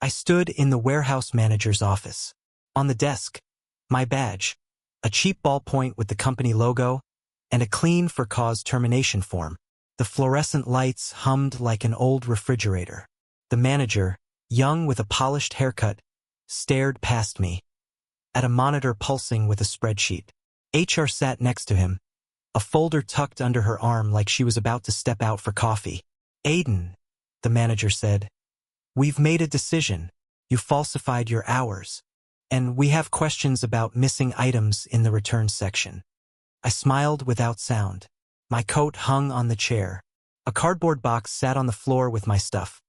I stood in the warehouse manager's office. On the desk, my badge, a cheap ballpoint with the company logo, and a clean for cause termination form. The fluorescent lights hummed like an old refrigerator. The manager, young with a polished haircut, stared past me, at a monitor pulsing with a spreadsheet. HR sat next to him, a folder tucked under her arm like she was about to step out for coffee. Aiden, the manager said, we've made a decision. You falsified your hours, and we have questions about missing items in the returns section. I smiled without sound. My coat hung on the chair. A cardboard box sat on the floor with my stuff.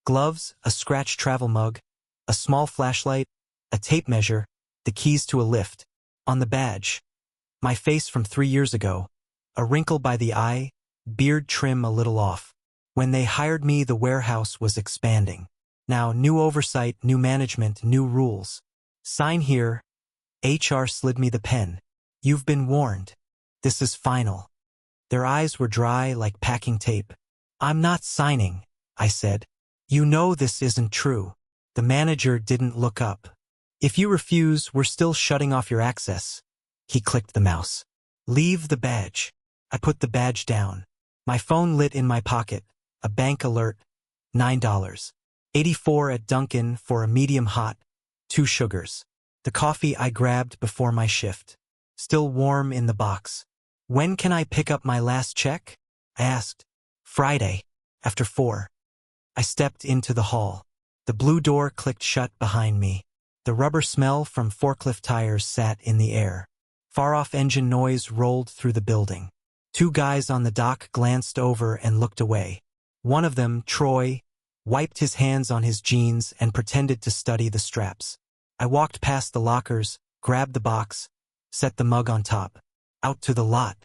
Gloves, a scratched travel mug, a small flashlight, a tape measure, the keys to a lift. On the badge, my face from 3 years ago, a wrinkle by the eye, beard trim a little off. When they hired me, the warehouse was expanding. Now, new oversight, new management, new rules. Sign here. HR slid me the pen. You've been warned. This is final. Their eyes were dry like packing tape. I'm not signing, I said. You know this isn't true. The manager didn't look up. If you refuse, we're still shutting off your access. He clicked the mouse. Leave the badge. I put the badge down. My phone lit in my pocket. A bank alert. $9.84 at Dunkin' for a medium hot, 2 sugars. The coffee I grabbed before my shift. Still warm in the box. When can I pick up my last check? I asked. Friday, after 4. I stepped into the hall. The blue door clicked shut behind me. The rubber smell from forklift tires sat in the air. Far-off engine noise rolled through the building. 2 guys on the dock glanced over and looked away. One of them, Troy, wiped his hands on his jeans and pretended to study the straps. I walked past the lockers, grabbed the box, set the mug on top. Out to the lot.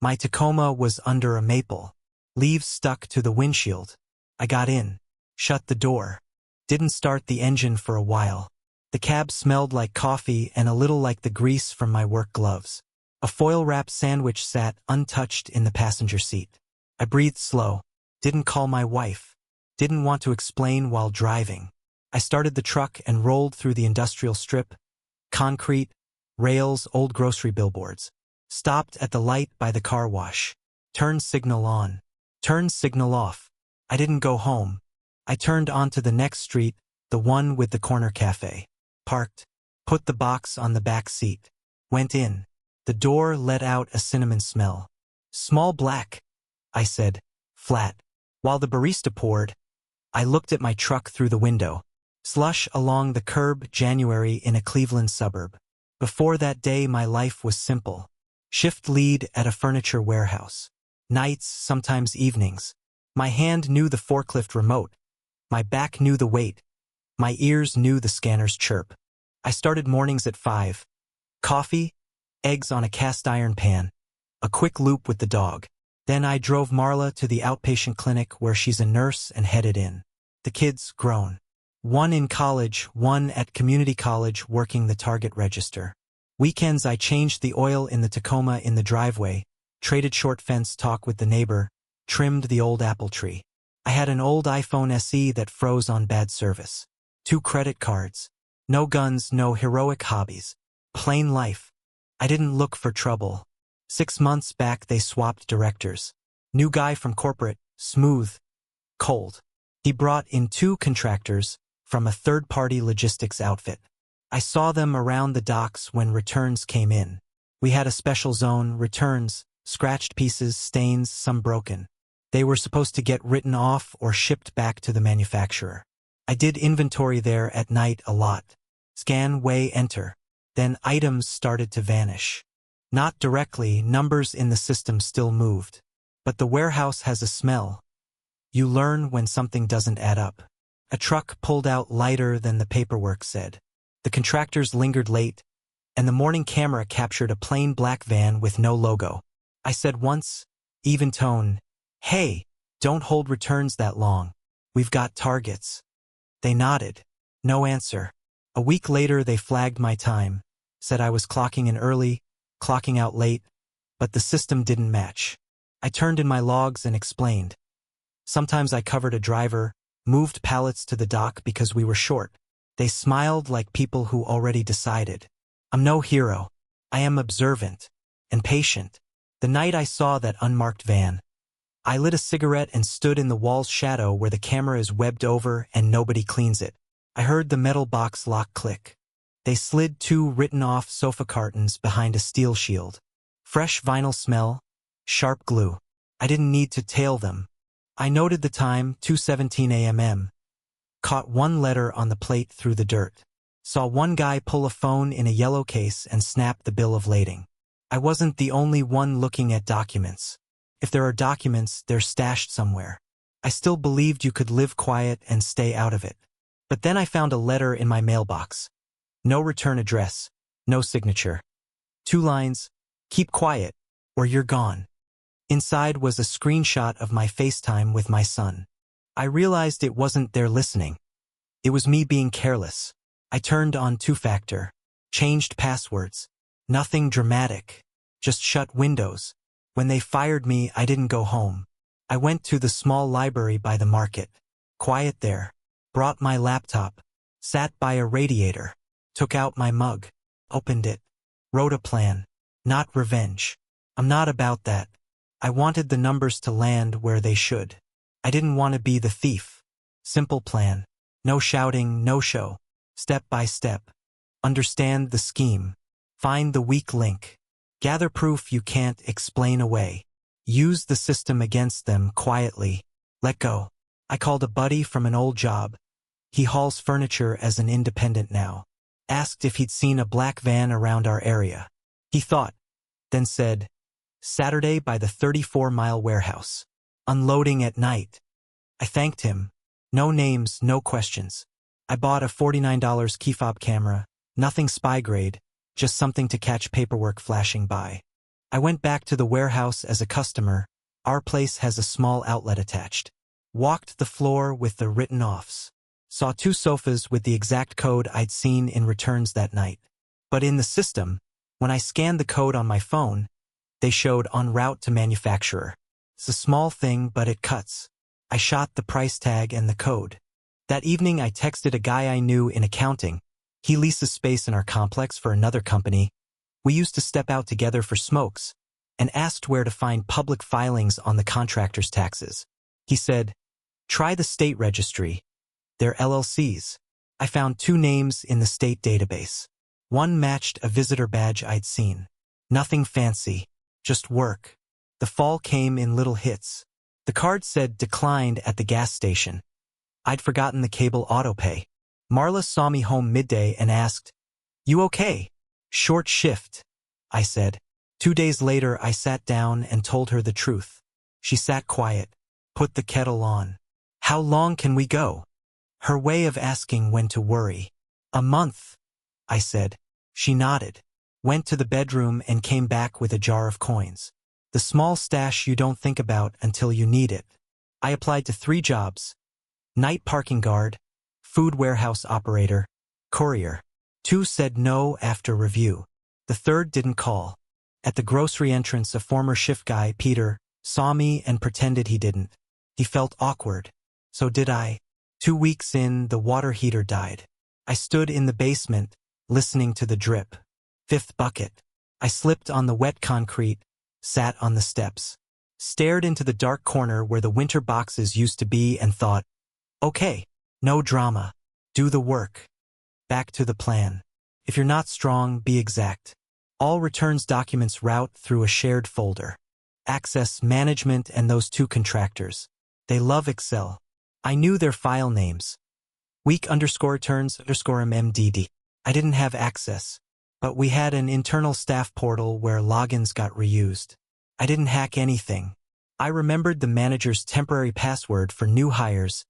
My Tacoma was under a maple. Leaves stuck to the windshield. I got in, shut the door. Didn't start the engine for a while. The cab smelled like coffee and a little like the grease from my work gloves. A foil-wrapped sandwich sat untouched in the passenger seat. I breathed slow. Didn't call my wife. Didn't want to explain while driving. I started the truck and rolled through the industrial strip. Concrete, rails, old grocery billboards. Stopped at the light by the car wash. Turn signal on. Turn signal off. I didn't go home. I turned onto the next street, the one with the corner cafe. Parked. Put the box on the back seat. Went in. The door let out a cinnamon smell. Small black, I said, flat. While the barista poured, I looked at my truck through the window. Slush along the curb, January in a Cleveland suburb. Before that day, my life was simple. Shift lead at a furniture warehouse. Nights, sometimes evenings. My hand knew the forklift remote. My back knew the weight. My ears knew the scanner's chirp. I started mornings at 5. Coffee, eggs on a cast iron pan, a quick loop with the dog. Then I drove Marla to the outpatient clinic where she's a nurse and headed in. The kids grown. One in college, one at community college working the Target register. Weekends I changed the oil in the Tacoma in the driveway, traded short fence talk with the neighbor, trimmed the old apple tree. I had an old iPhone SE that froze on bad service. 2 credit cards. No guns, no heroic hobbies. Plain life. I didn't look for trouble. 6 months back they swapped directors. New guy from corporate, smooth, cold. He brought in 2 contractors from a third-party logistics outfit. I saw them around the docks when returns came in. We had a special zone, returns, scratched pieces, stains, some broken. They were supposed to get written off or shipped back to the manufacturer. I did inventory there at night a lot. Scan, weigh, enter. Then items started to vanish. Not directly, numbers in the system still moved. But the warehouse has a smell. You learn when something doesn't add up. A truck pulled out lighter than the paperwork said. The contractors lingered late, and the morning camera captured a plain black van with no logo. I said once, even tone, "Hey, don't hold returns that long. We've got targets." They nodded. No answer. A week later they flagged my time, said I was clocking in early, clocking out late, but the system didn't match. I turned in my logs and explained. Sometimes I covered a driver, moved pallets to the dock because we were short. They smiled like people who already decided. I'm no hero. I am observant and patient. The night I saw that unmarked van, I lit a cigarette and stood in the wall's shadow where the camera is webbed over and nobody cleans it. I heard the metal box lock click. They slid 2 written-off sofa cartons behind a steel shield. Fresh vinyl smell, sharp glue. I didn't need to tail them. I noted the time, 2:17 a.m. Caught one letter on the plate through the dirt. Saw one guy pull a phone in a yellow case and snap the bill of lading. I wasn't the only one looking at documents. If there are documents, they're stashed somewhere. I still believed you could live quiet and stay out of it. But then I found a letter in my mailbox. No return address, no signature. 2 lines, keep quiet, or you're gone. Inside was a screenshot of my FaceTime with my son. I realized it wasn't their listening. It was me being careless. I turned on 2-factor, changed passwords. Nothing dramatic, just shut windows. When they fired me, I didn't go home. I went to the small library by the market. Quiet there. Brought my laptop. Sat by a radiator. Took out my mug. Opened it. Wrote a plan. Not revenge. I'm not about that. I wanted the numbers to land where they should. I didn't want to be the thief. Simple plan. No shouting, no show. Step by step. Understand the scheme. Find the weak link. Gather proof you can't explain away. Use the system against them quietly. Let go. I called a buddy from an old job. He hauls furniture as an independent now. Asked if he'd seen a black van around our area. He thought, then said, Saturday by the 34-mile warehouse. Unloading at night. I thanked him. No names, no questions. I bought a $49 key fob camera. Nothing spy grade. Just something to catch paperwork flashing by. I went back to the warehouse as a customer. Our place has a small outlet attached. Walked the floor with the written-offs. Saw 2 sofas with the exact code I'd seen in returns that night. But in the system, when I scanned the code on my phone, they showed en route to manufacturer. It's a small thing, but it cuts. I shot the price tag and the code. That evening I texted a guy I knew in accounting. He leases space in our complex for another company. We used to step out together for smokes, and asked where to find public filings on the contractor's taxes. He said, try the state registry. They're LLCs. I found 2 names in the state database. One matched a visitor badge I'd seen. Nothing fancy, just work. The fall came in little hits. The card said declined at the gas station. I'd forgotten the cable autopay. Marla saw me home midday and asked, you okay? Short shift, I said. 2 days later I sat down and told her the truth. She sat quiet, put the kettle on. How long can we go? Her way of asking when to worry. A month, I said. She nodded, went to the bedroom and came back with a jar of coins. The small stash you don't think about until you need it. I applied to 3 jobs. Night parking guard, food warehouse operator, courier. 2 said no after review. The 3rd didn't call. At the grocery entrance, a former shift guy, Peter, saw me and pretended he didn't. He felt awkward. So did I. 2 weeks in, the water heater died. I stood in the basement, listening to the drip. 5th bucket. I slipped on the wet concrete, sat on the steps, stared into the dark corner where the winter boxes used to be and thought, okay, no drama. Do the work. Back to the plan. If you're not strong, be exact. All returns documents route through a shared folder. Access management and those 2 contractors. They love Excel. I knew their file names. week_returns_mmdd. I didn't have access, but we had an internal staff portal where logins got reused. I didn't hack anything. I remembered the manager's temporary password for new hires.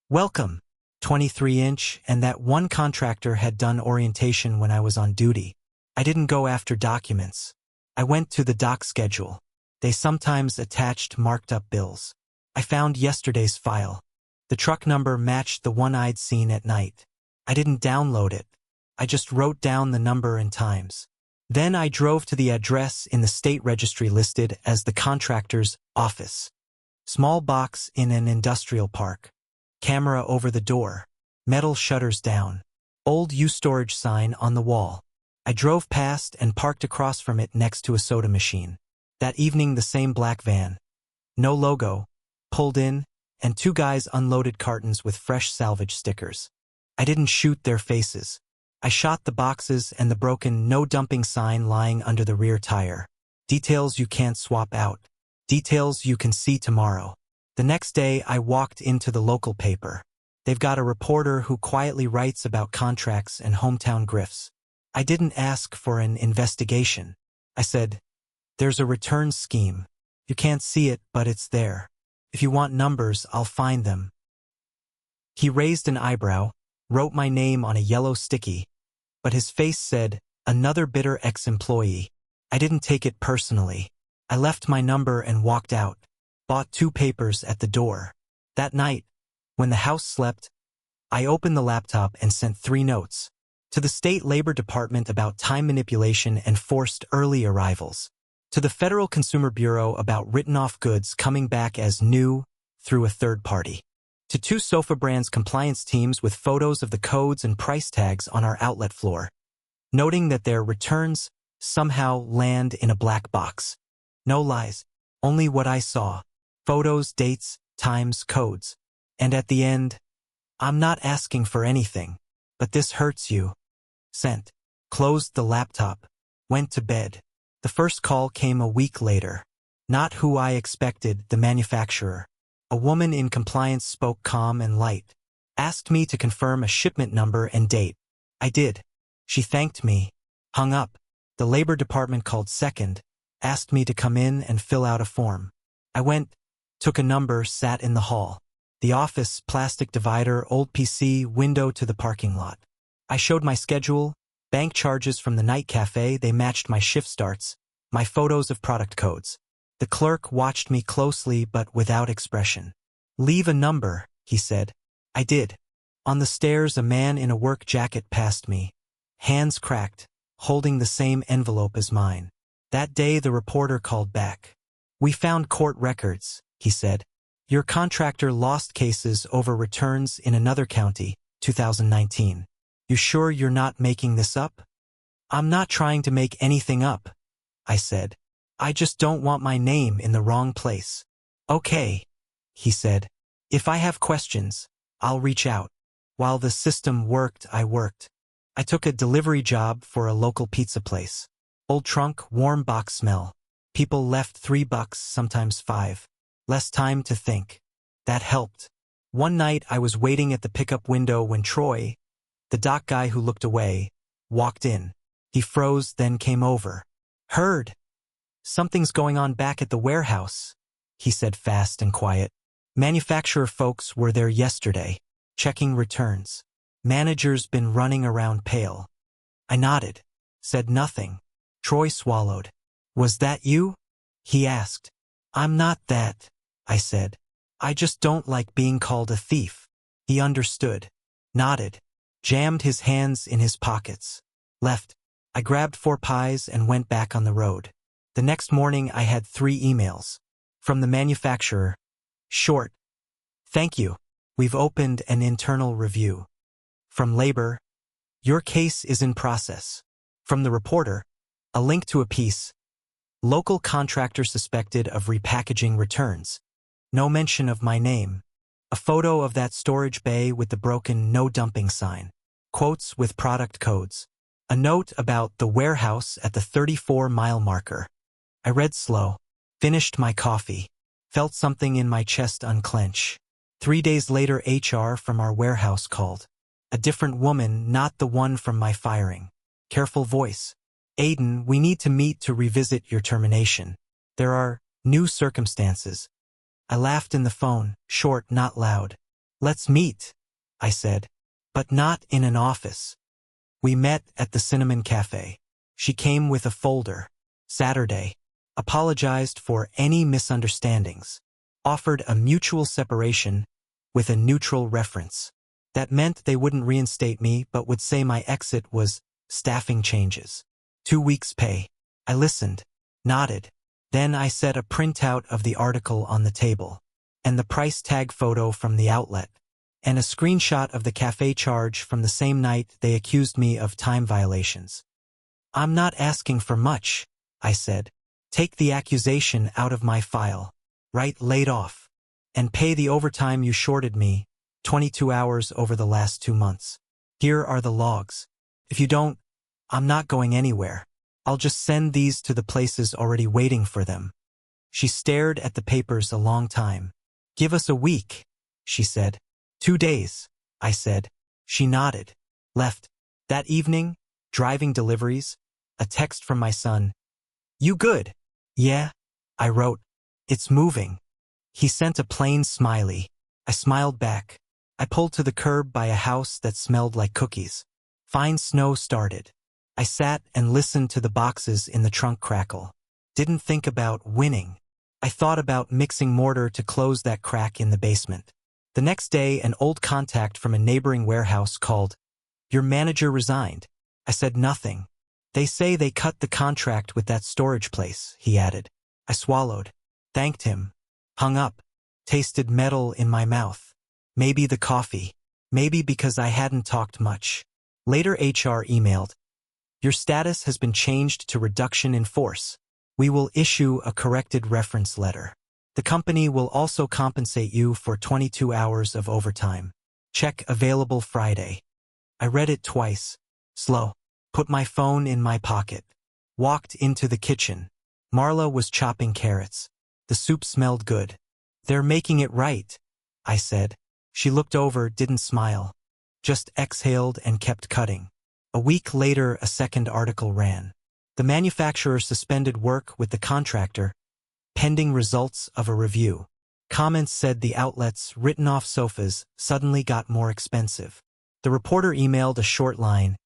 Welcome, 23-inch, and that one contractor had done orientation when I was on duty. I didn't go after documents. I went to the dock schedule. They sometimes attached marked up bills. I found yesterday's file. The truck number matched the one I'd seen at night. I didn't download it. I just wrote down the number and times. Then I drove to the address in the state registry listed as the contractor's office. Small box in an industrial park. Camera over the door. Metal shutters down. Old U-storage sign on the wall. I drove past and parked across from it next to a soda machine. That evening the same black van. No logo. Pulled in, and two guys unloaded cartons with fresh salvage stickers. I didn't shoot their faces. I shot the boxes and the broken no dumping sign lying under the rear tire. Details you can't swap out. Details you can see tomorrow. The next day I walked into the local paper. They've got a reporter who quietly writes about contracts and hometown grifts. I didn't ask for an investigation. I said, "There's a returns scheme. You can't see it, but it's there. If you want numbers, I'll find them." He raised an eyebrow, wrote my name on a yellow sticky, but his face said, "Another bitter ex-employee." I didn't take it personally. I left my number and walked out. Bought 2 papers at the door. That night, when the house slept, I opened the laptop and sent 3 notes. To the State Labor Department about time manipulation and forced early arrivals. To the Federal Consumer Bureau about written-off goods coming back as new through a third party. To 2 sofa brands compliance teams with photos of the codes and price tags on our outlet floor, noting that their returns somehow land in a black box. No lies, only what I saw. Photos, dates, times, codes. And at the end, "I'm not asking for anything, but this hurts you." Sent. Closed the laptop. Went to bed. The first call came a week later. Not who I expected, the manufacturer. A woman in compliance spoke calm and light. Asked me to confirm a shipment number and date. I did. She thanked me. Hung up. The Labor Department called second. Asked me to come in and fill out a form. I went, took a number, sat in the hall. The office, plastic divider, old PC, window to the parking lot. I showed my schedule, bank charges from the night cafe, they matched my shift starts, my photos of product codes. The clerk watched me closely but without expression. "Leave a number," he said. I did. On the stairs, a man in a work jacket passed me. Hands cracked, holding the same envelope as mine. That day the reporter called back. "We found court records," he said. "Your contractor lost cases over returns in another county, 2019. You sure you're not making this up?" "I'm not trying to make anything up," I said. "I just don't want my name in the wrong place." "Okay," he said. "If I have questions, I'll reach out." While the system worked, I worked. I took a delivery job for a local pizza place. Old trunk, warm box smell. People left $3, sometimes 5. Less time to think. That helped. One night I was waiting at the pickup window when Troy, the dock guy who looked away, walked in. He froze, then came over. "Heard. Something's going on back at the warehouse," he said fast and quiet. "Manufacturer folks were there yesterday, checking returns. Manager's been running around pale." I nodded, said nothing. Troy swallowed. "Was that you?" he asked. "I'm not that," I said. "I just don't like being called a thief." He understood, nodded, jammed his hands in his pockets. Left. I grabbed 4 pies and went back on the road. The next morning I had 3 emails. From the manufacturer. Short. "Thank you. We've opened an internal review." From Labor. "Your case is in process." From the reporter. A link to a piece. "Local contractor suspected of repackaging returns." No mention of my name. A photo of that storage bay with the broken no dumping sign. Quotes with product codes. A note about the warehouse at the 34-mile marker. I read slow. Finished my coffee. Felt something in my chest unclench. 3 days later HR from our warehouse called. A different woman, not the one from my firing. Careful voice. "Aiden, we need to meet to revisit your termination. There are new circumstances." I laughed in the phone, short, not loud. "Let's meet," I said. "But not in an office." We met at the Cinnamon Cafe. She came with a folder. Saturday. Apologized for any misunderstandings. Offered a mutual separation with a neutral reference. That meant they wouldn't reinstate me but would say my exit was staffing changes. 2 weeks' pay. I listened, nodded. Then I set a printout of the article on the table, and the price tag photo from the outlet. and a screenshot of the cafe charge from the same night they accused me of time violations. "I'm not asking for much," I said. "Take the accusation out of my file. Write laid off. And pay the overtime you shorted me, 22 hours over the last 2 months. Here are the logs. If you don't, I'm not going anywhere. I'll just send these to the places already waiting for them." She stared at the papers a long time. "Give us a week," she said. 2 days, I said. She nodded. Left. That evening, driving deliveries, a text from my son. "You good?" "Yeah," I wrote. "It's moving." He sent a plain smiley. I smiled back. I pulled to the curb by a house that smelled like cookies. Fine snow started. I sat and listened to the boxes in the trunk crackle. Didn't think about winning. I thought about mixing mortar to close that crack in the basement. The next day, an old contact from a neighboring warehouse called. "Your manager resigned." I said nothing. "They say they cut the contract with that storage place," he added. I swallowed. Thanked him. Hung up. Tasted metal in my mouth. Maybe the coffee. Maybe because I hadn't talked much. Later HR emailed. "Your status has been changed to reduction in force. We will issue a corrected reference letter. The company will also compensate you for 22 hours of overtime. Check available Friday." I read it twice. Slow. Put my phone in my pocket. Walked into the kitchen. Marla was chopping carrots. The soup smelled good. "They're making it right," I said. She looked over, didn't smile. Just exhaled and kept cutting. A week later, a second article ran. The manufacturer suspended work with the contractor, pending results of a review. Comments said the outlet's written-off sofas suddenly got more expensive. The reporter emailed a short line.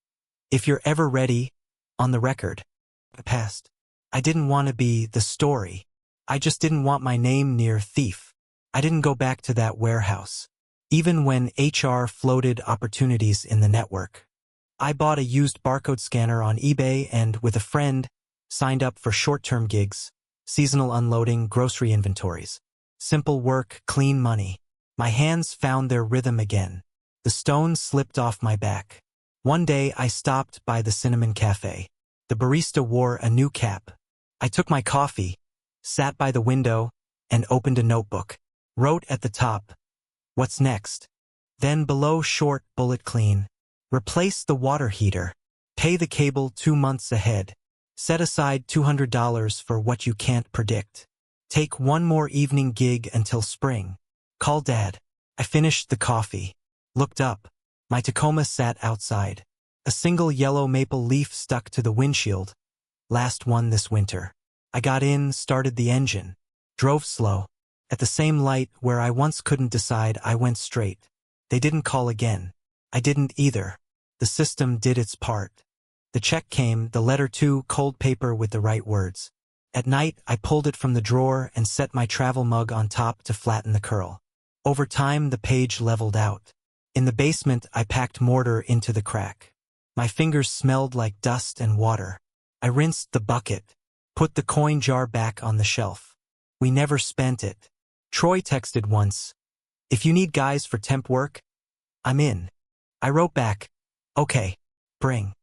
"If you're ever ready, on the record." I passed. I didn't want to be the story. I just didn't want my name near thief. I didn't go back to that warehouse. Even when HR floated opportunities in the network. I bought a used barcode scanner on eBay and, with a friend, signed up for short-term gigs, seasonal unloading, grocery inventories. Simple work, clean money. My hands found their rhythm again. The stone slipped off my back. One day I stopped by the Cinnamon Cafe. The barista wore a new cap. I took my coffee, sat by the window, and opened a notebook. Wrote at the top, "What's next?" Then below, short, bullet clean. "Replace the water heater. Pay the cable 2 months ahead. Set aside $200 for what you can't predict. Take one more evening gig until spring. Call Dad." I finished the coffee. Looked up. My Tacoma sat outside. A single yellow maple leaf stuck to the windshield. Last one this winter. I got in, started the engine. Drove slow. At the same light where I once couldn't decide, I went straight. They didn't call again. I didn't either. The system did its part. The check came, the letter too, cold paper with the right words. At night, I pulled it from the drawer and set my travel mug on top to flatten the curl. Over time, the page leveled out. In the basement, I packed mortar into the crack. My fingers smelled like dust and water. I rinsed the bucket, put the coin jar back on the shelf. We never spent it. Troy texted once, "If you need guys for temp work, I'm in." I wrote back, "Okay, bring."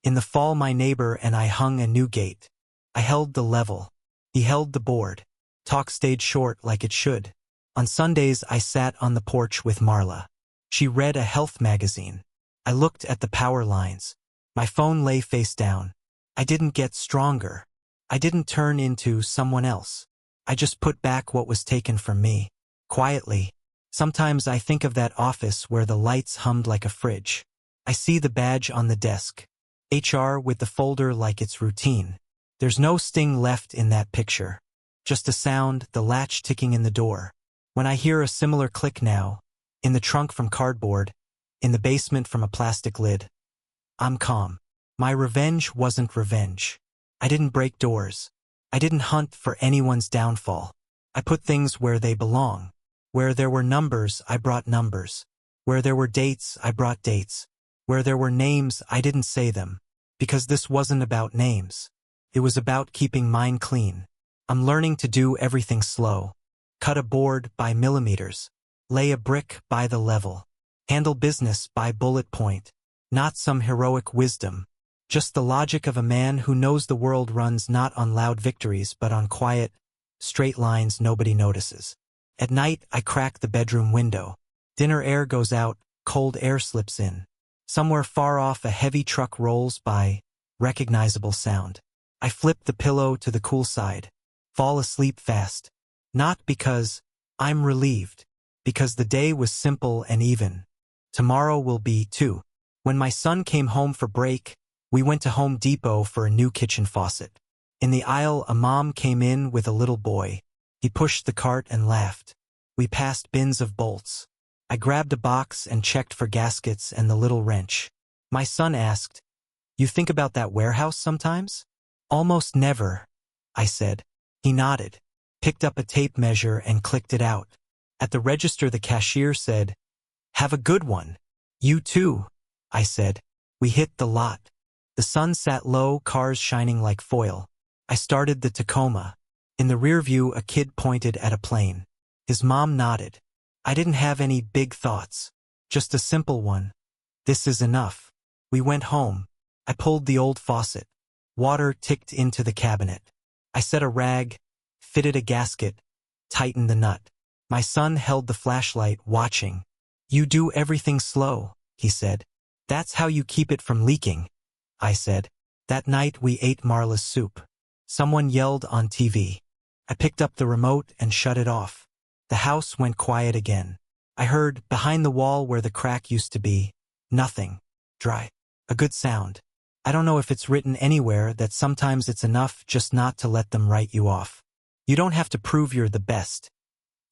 In the fall, my neighbor and I hung a new gate. I held the level. He held the board. Talk stayed short like it should. On Sundays, I sat on the porch with Marla. She read a health magazine. I looked at the power lines. My phone lay face down. I didn't get stronger. I didn't turn into someone else. I just put back what was taken from me. Quietly. Sometimes I think of that office where the lights hummed like a fridge. I see the badge on the desk. HR with the folder like it's routine. There's no sting left in that picture. Just a sound, the latch ticking in the door. When I hear a similar click now, in the trunk from cardboard, in the basement from a plastic lid, I'm calm. My revenge wasn't revenge. I didn't break doors. I didn't hunt for anyone's downfall. I put things where they belong. Where there were numbers, I brought numbers. Where there were dates, I brought dates. Where there were names, I didn't say them. Because this wasn't about names. It was about keeping mine clean. I'm learning to do everything slow. Cut a board by millimeters. Lay a brick by the level. Handle business by bullet point. Not some heroic wisdom. Just the logic of a man who knows the world runs not on loud victories but on quiet, straight lines nobody notices. At night, I crack the bedroom window. Dinner air goes out, cold air slips in. Somewhere far off a heavy truck rolls by, recognizable sound. I flip the pillow to the cool side. Fall asleep fast. Not because I'm relieved. Because the day was simple and even. Tomorrow will be, too. When my son came home for break, we went to Home Depot for a new kitchen faucet. In the aisle, a mom came in with a little boy. He pushed the cart and laughed. We passed bins of bolts. I grabbed a box and checked for gaskets and the little wrench. My son asked, "You think about that warehouse sometimes?" "Almost never," I said. He nodded, picked up a tape measure and clicked it out. At the register, the cashier said, "Have a good one." "You too," I said. We hit the lot. The sun sat low, cars shining like foil. I started the Tacoma. In the rear view, a kid pointed at a plane. His mom nodded. I didn't have any big thoughts. Just a simple one. This is enough. We went home. I pulled the old faucet. Water ticked into the cabinet. I set a rag, fitted a gasket, tightened the nut. My son held the flashlight, watching. "You do everything slow," he said. "That's how you keep it from leaking," I said. That night we ate Marla's soup. Someone yelled on TV. I picked up the remote and shut it off. The house went quiet again. I heard, behind the wall where the crack used to be, nothing. Dry. A good sound. I don't know if it's written anywhere that sometimes it's enough just not to let them write you off. You don't have to prove you're the best.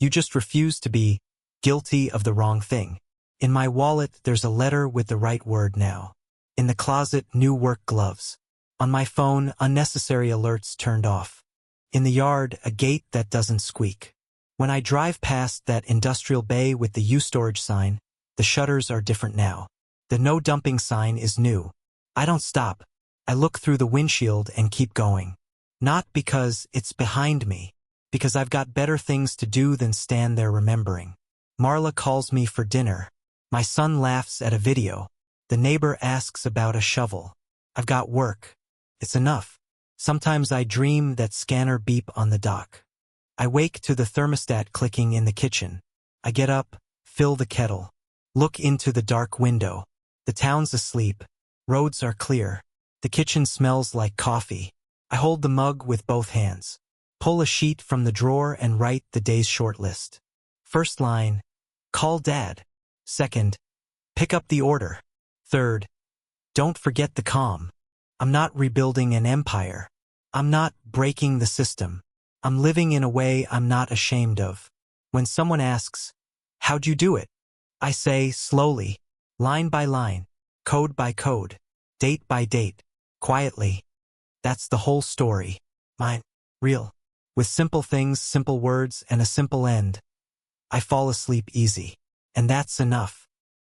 You just refuse to be guilty of the wrong thing. In my wallet, there's a letter with the right word now. In the closet, new work gloves. On my phone, unnecessary alerts turned off. In the yard, a gate that doesn't squeak. When I drive past that industrial bay with the U-storage sign, the shutters are different now. The no dumping sign is new. I don't stop. I look through the windshield and keep going. Not because it's behind me, because I've got better things to do than stand there remembering. Marla calls me for dinner. My son laughs at a video. The neighbor asks about a shovel. I've got work. It's enough. Sometimes I dream that scanner beep on the dock. I wake to the thermostat clicking in the kitchen. I get up, fill the kettle, look into the dark window. The town's asleep. Roads are clear. The kitchen smells like coffee. I hold the mug with both hands. Pull a sheet from the drawer and write the day's short list. First line, call Dad. Second, pick up the order. Third, don't forget the calm. I'm not rebuilding an empire. I'm not breaking the system. I'm living in a way I'm not ashamed of. When someone asks, "How'd you do it?" I say slowly, line by line, code by code, date by date, quietly. That's the whole story. Mine. Real. With simple things, simple words, and a simple end. I fall asleep easy. And that's enough.